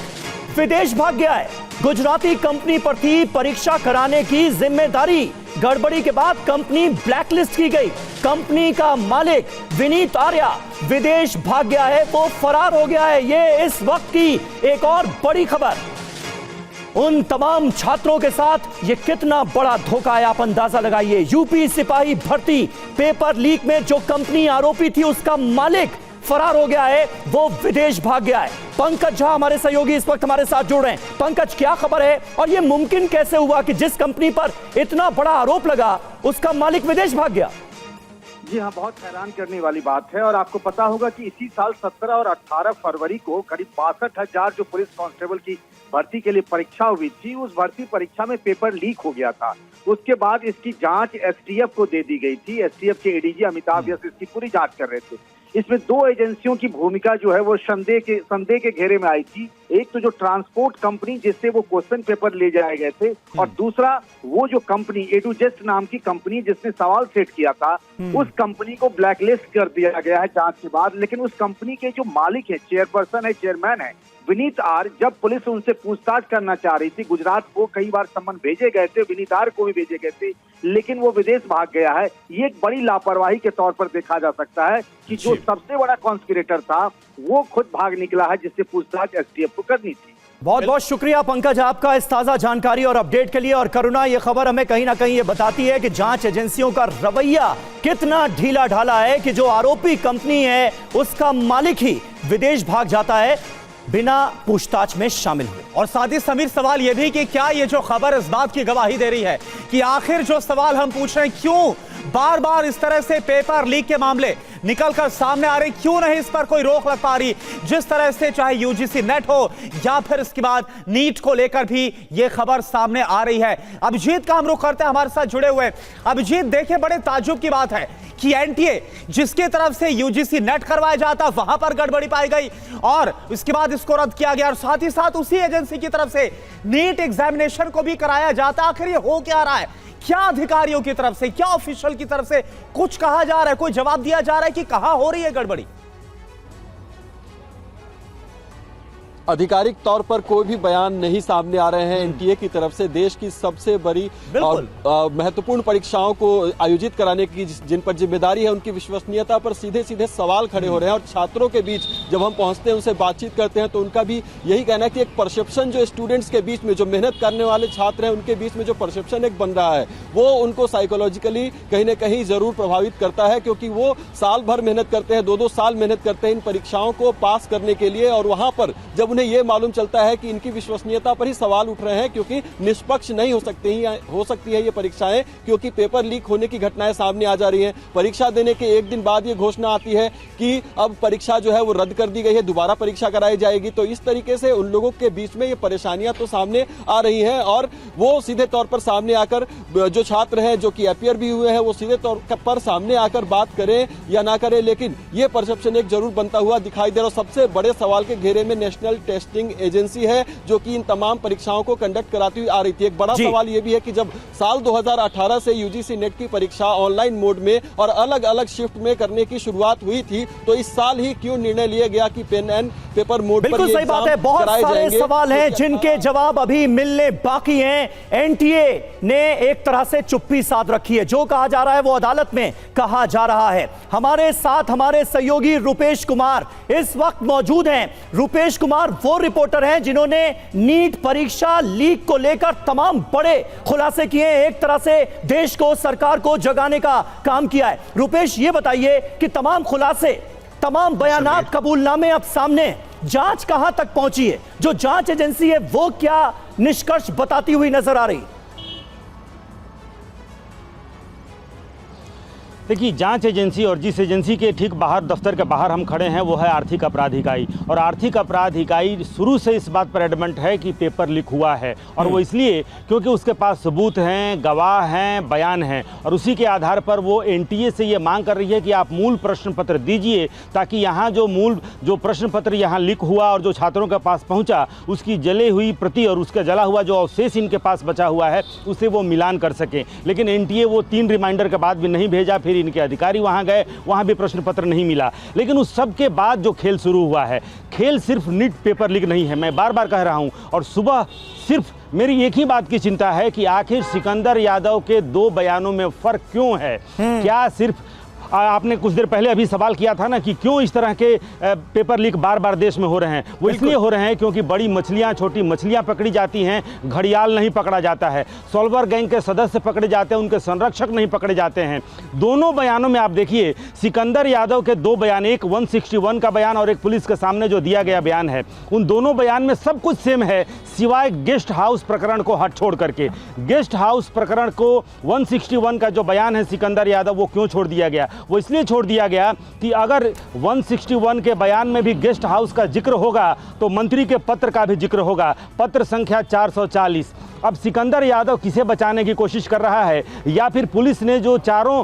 विदेश भाग गया है। गुजराती कंपनी पर थी परीक्षा कराने की जिम्मेदारी। गड़बड़ी के बाद कंपनी ब्लैकलिस्ट की गई। कंपनी का मालिक विनीत आर्या विदेश भाग गया है, वो फरार हो गया है। ये इस वक्त की एक और बड़ी खबर। उन तमाम छात्रों के साथ ये कितना बड़ा धोखा है, आप अंदाजा लगाइए। यूपी सिपाही भर्ती पेपर लीक में जो कंपनी आरोपी थी उसका मालिक फरार हो गया है, वो विदेश भाग गया है। पंकज झा हमारे सहयोगी इस वक्त हमारे साथ जुड़ रहे हैं। पंकज, क्या खबर है और ये मुमकिन कैसे हुआ कि जिस कंपनी पर इतना बड़ा आरोप लगा उसका मालिक विदेश भाग गया? जी हाँ, बहुत हैरान करने वाली बात है। और आपको पता होगा कि इसी साल 17 और 18 फरवरी को करीब 62,000 जो पुलिस कांस्टेबल की भर्ती के लिए परीक्षा हुई थी, उस भर्ती परीक्षा में पेपर लीक हो गया था। उसके बाद इसकी जांच एसटीएफ को दे दी गई थी। एसटीएफ के एडीजी अमिताभ यस इसकी पूरी जांच कर रहे थे। इसमें 2 एजेंसियों की भूमिका जो है वो संदेह के घेरे में आई थी। एक तो जो ट्रांसपोर्ट कंपनी जिससे वो क्वेश्चन पेपर ले जाए गए थे, और दूसरा वो जो कंपनी एडुजेस्ट नाम की कंपनी जिसने सवाल सेट किया था, उस कंपनी को ब्लैकलिस्ट कर दिया गया है जांच के बाद। लेकिन उस कंपनी के जो मालिक है, चेयरपर्सन है, चेयरमैन है विनीत आर, जब पुलिस उनसे पूछताछ करना चाह रही थी, गुजरात को कई बार सम्मन भेजे गए थे, विनीत आर को भी भेजे गए थे, लेकिन वो विदेश भाग गया है। ये एक बड़ी लापरवाही के तौर पर देखा जा सकता है कि जो सबसे बड़ा कॉन्स्पिरेटर था वो खुद भाग निकला है, जिससे पूछताछ एसटीएफ को करनी थी। बहुत बहुत शुक्रिया पंकज आपका इस ताजा जानकारी और अपडेट के लिए। और करुणा, ये खबर हमें कहीं ना कहीं ये बताती है कि जांच एजेंसियों का रवैया कितना ढीला ढाला है कि जो आरोपी कंपनी है उसका मालिक ही विदेश भाग जाता है बिना पूछताछ में शामिल हुए। और साथ ही समीर, सवाल यह भी कि क्या ये जो खबर इस बात की गवाही दे रही है कि आखिर जो सवाल हम पूछ रहे हैं, क्यों बार बार इस तरह से पेपर लीक के मामले निकलकर सामने आ रहे, क्यों नहीं इस पर कोई रोक लग पा रही? जिस तरह से चाहे यूजीसी नेट हो या फिर इसके बाद नीट को लेकर भी ये खबर सामने आ रही है। अभिजीत का हम रुख करते हैं, हमारे साथ जुड़े हुए। अभिजीत, देखिए बड़े ताज्जुब की बात है कि एनटीए जिसके तरफ से यूजीसी नेट करवाया जाता वहां पर गड़बड़ी पाई गई और इसके बाद इसको रद्द किया गया, और साथ ही साथ उसी एजेंसी की तरफ से नीट एग्जामिनेशन को भी कराया जाता। आखिर ये हो क्या रहा है? क्या अधिकारियों की तरफ से, क्या ऑफिशियल की तरफ से कुछ कहा जा रहा है, कोई जवाब दिया जा रहा है कि कहां हो रही है गड़बड़ी? आधिकारिक तौर पर कोई भी बयान नहीं सामने आ रहे हैं एनटीए की तरफ से। देश की सबसे बड़ी और महत्वपूर्ण परीक्षाओं को आयोजित कराने की जिन पर जिम्मेदारी है, उनकी विश्वसनीयता पर सीधे सीधे सवाल खड़े हो रहे हैं। और छात्रों के बीच जब हम पहुंचते हैं, उनसे बातचीत करते हैं, तो उनका भी यही कहना है कि एक परसेप्शन जो स्टूडेंट्स के बीच में, जो मेहनत करने वाले छात्र हैं, उनके बीच में जो परसेप्शन एक बन रहा है, वो उनको साइकोलॉजिकली कहीं ना कहीं जरूर प्रभावित करता है, क्योंकि वो साल भर मेहनत करते हैं, 2-2 साल मेहनत करते हैं इन परीक्षाओं को पास करने के लिए। और वहां पर जब उन्हें यह मालूम चलता है कि इनकी विश्वसनीयता पर ही सवाल उठ रहे हैं, क्योंकि निष्पक्ष नहीं हो सकती है ये परीक्षाएं, क्योंकि पेपर लीक होने की घटनाएं सामने आ जा रही हैं। परीक्षा देने के एक दिन बाद ये घोषणा आती है कि अब परीक्षा जो है वो रद्द कर दी गई है, दोबारा परीक्षा कराई जाएगी। तो इस तरीके से उन लोगों के बीच में ये परेशानियां तो सामने आ रही हैं, और वो सीधे तौर पर सामने आकर, जो छात्र हैं जो कि अपीयर भी हुए हैं, वो सीधे तौर पर सामने आकर बात करें या ना करें, लेकिन ये परसेप्शन एक जरूर बनता हुआ दिखाई दे रहा है। सबसे बड़े सवाल के घेरे में नेशनल टेस्टिंग एजेंसी है, जो कि इन तमाम परीक्षाओं को कंडक्ट कराती हुई आ रही थी। एक बड़ा सवाल यह भी है कि जब साल 2018 से यूजीसी नेट की परीक्षा ऑनलाइन मोड में और अलग अलग शिफ्ट में करने की शुरुआत हुई थी, तो इस साल ही क्यों निर्णय लिया गया कि पेन एंड पेपर मोड पर बिल्कुल सही बात है। बहुत सारे सवाल हैं जिनके जवाब अभी मिलने बाकी हैं। एनटीए ने एक तरह से चुप्पी साध रखी है, जो कहा जा रहा है वो अदालत में कहा जा रहा है। हमारे साथ हमारे सहयोगी रुपेश कुमार इस वक्त मौजूद हैं। रुपेश कुमार वो रिपोर्टर हैं जिन्होंने नीट परीक्षा लीक को लेकर तमाम बड़े खुलासे किए हैं, एक तरह से देश को, सरकार को जगाने का काम किया है। रुपेश, ये बताइए कि तमाम खुलासे, तमाम बयानात, कबूलनामे अब सामने, जांच कहां तक पहुंची है? जो जांच एजेंसी है वो क्या निष्कर्ष बताती हुई नजर आ रही? देखिए, जांच एजेंसी और जिस एजेंसी के ठीक बाहर, दफ्तर के बाहर हम खड़े हैं, वो है आर्थिक अपराध इकाई। और आर्थिक अपराध इकाई शुरू से इस बात पर एडमेंट है कि पेपर लीक हुआ है, और वो इसलिए क्योंकि उसके पास सबूत हैं, गवाह हैं, बयान हैं, और उसी के आधार पर वो एनटीए से ये मांग कर रही है कि आप मूल प्रश्न पत्र दीजिए, ताकि यहाँ जो प्रश्न पत्र यहाँ लीक हुआ और जो छात्रों के पास पहुँचा, उसकी जली हुई प्रति और उसका जला हुआ जो अवशेष इनके पास बचा हुआ है, उसे वो मिलान कर सकें। लेकिन एनटीए वो 3 रिमाइंडर के बाद भी नहीं भेजा। फिर इनके अधिकारी वहां गए, वहां भी प्रश्न पत्र नहीं मिला। लेकिन उस सब के बाद जो खेल शुरू हुआ है, खेल सिर्फ नीट पेपर लीक नहीं है, मैं बार बार कह रहा हूं। और सुबह सिर्फ मेरी एक ही बात की चिंता है कि आखिर सिकंदर यादव के 2 बयानों में फर्क क्यों है? क्या सिर्फ आपने कुछ देर पहले अभी सवाल किया था ना कि क्यों इस तरह के पेपर लीक बार बार देश में हो रहे हैं? वो इसलिए हो रहे हैं क्योंकि बड़ी मछलियां, छोटी मछलियां पकड़ी जाती हैं, घड़ियाल नहीं पकड़ा जाता है, सॉल्वर गैंग के सदस्य पकड़े जाते हैं, उनके संरक्षक नहीं पकड़े जाते हैं। दोनों बयानों में आप देखिए, सिकंदर यादव के 2 बयान, एक 161 का बयान और एक पुलिस के सामने जो दिया गया बयान है, उन दोनों बयान में सब कुछ सेम है, सिवाय गेस्ट हाउस प्रकरण को हट छोड़ करके। गेस्ट हाउस प्रकरण को 161 का जो बयान है सिकंदर यादव, वो क्यों छोड़ दिया गया? वो इसलिए छोड़ दिया गया कि अगर 161 के बयान में भी गेस्ट हाउस का जिक्र होगा तो मंत्री के पत्र का भी जिक्र होगा, पत्र संख्या 440। अब सिकंदर यादव किसे बचाने की कोशिश कर रहा है, या फिर पुलिस ने जो चारों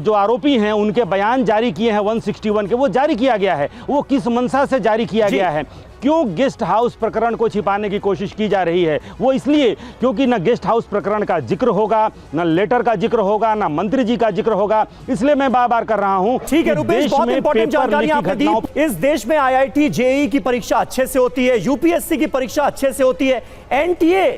जो आरोपी हैं उनके बयान जारी किए हैं 161 के, वो जारी किया गया है, वो किस मंशा से जारी किया गया है? क्यों गेस्ट हाउस प्रकरण को छिपाने की कोशिश की जा रही है? वो इसलिए क्योंकि न गेस्ट हाउस प्रकरण का जिक्र होगा, न लेटर का जिक्र होगा, न मंत्री जी का जिक्र होगा। इसलिए मैं बार बार कर रहा हूं। ठीक है रुपेश, बहुत इंपॉर्टेंट जानकारी आपने दी। इस देश में आईआईटी, जेईई की परीक्षा अच्छे से होती है, यूपीएससी की परीक्षा अच्छे से होती है, एनटीए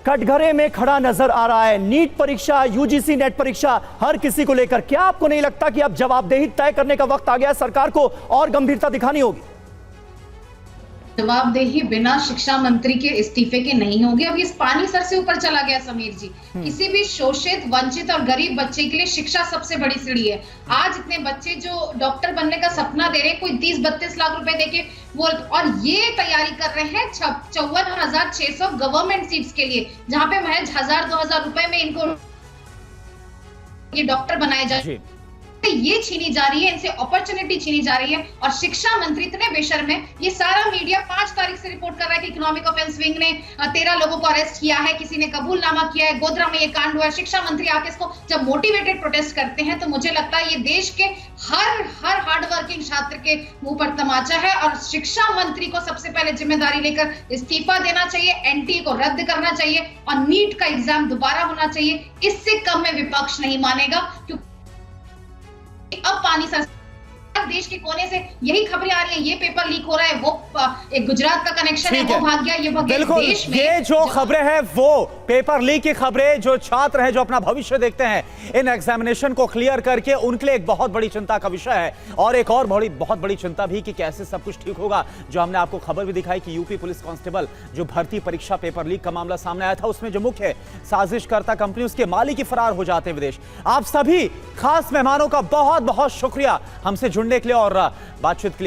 कटघरे में खड़ा नजर आ रहा है। नीट परीक्षा, यूजीसी नेट परीक्षा, हर किसी को लेकर क्या आपको नहीं लगता कि अब जवाबदेही तय करने का वक्त आ गया, सरकार को और गंभीरता दिखानी होगी? जवाबदेही बिना शिक्षा मंत्री के इस्तीफे के नहीं होगी। अब ये पानी सर से ऊपर चला गया समीर जी। किसी भी शोषित, वंचित और गरीब बच्चे के लिए शिक्षा सबसे बड़ी सीढ़ी है। आज इतने बच्चे जो डॉक्टर बनने का सपना दे रहे हैं, कोई 30-32 लाख रुपए देके वो, और ये तैयारी कर रहे हैं 54,600 गवर्नमेंट सीट्स के लिए, जहां पे महज 1000-2000 रुपए में इनको ये डॉक्टर बनाए जाए। ये छीनी जा रही है, इनसे अपॉर्चुनिटी छीनी जा रही है। और शिक्षा मंत्री इतने बेशर्म है, ये सारा मीडिया 5 तारीख से रिपोर्ट कर रहा है कि इकोनॉमिक ऑफेंस विंग ने 13 लोगों को अरेस्ट किया है, किसी ने कबूलनामा किया है, गोधरा में ये कांड हुआ है। शिक्षा मंत्री आके इसको जब मोटिवेटेड प्रोटेस्ट करते हैं, तो मुझे लगता है ये देश के हर हार्ड वर्किंग छात्र के मुंह पर तमाचा है। और शिक्षा मंत्री को सबसे पहले जिम्मेदारी लेकर इस्तीफा देना चाहिए, एनटीए को रद्द करना चाहिए और नीट का एग्जाम दोबारा होना चाहिए। इससे कम में विपक्ष नहीं मानेगा, क्योंकि अब पानी सर देश के कोने से यही खबरें आ रही हैं, ये पेपर लीक हो रहा है, वो एक गुजरात का कनेक्शन है, वो भाग गया, ये भाग गया। बिल्कुल, देश में ये जो खबरें हैं वो पेपर लीक की खबरें, जो छात्र हैं जो अपना भविष्य देखते हैं इन एग्जामिनेशन को क्लियर करके, उनके लिए एक बहुत बड़ी चिंता का विषय है। और एक और बहुत बड़ी चिंता भी कि कैसे सब कुछ ठीक होगा। जो हमने आपको खबर भी दिखाई कि यूपी पुलिस कांस्टेबल जो भर्ती परीक्षा पेपर लीक का मामला सामने आया था, उसमें जो मुख्य साजिशकर्ता कंपनी उसके मालिक ही फरार हो जाते हैं विदेश। आप सभी खास मेहमानों का बहुत बहुत शुक्रिया हमसे जुड़ने के लिए और बातचीत के लिए।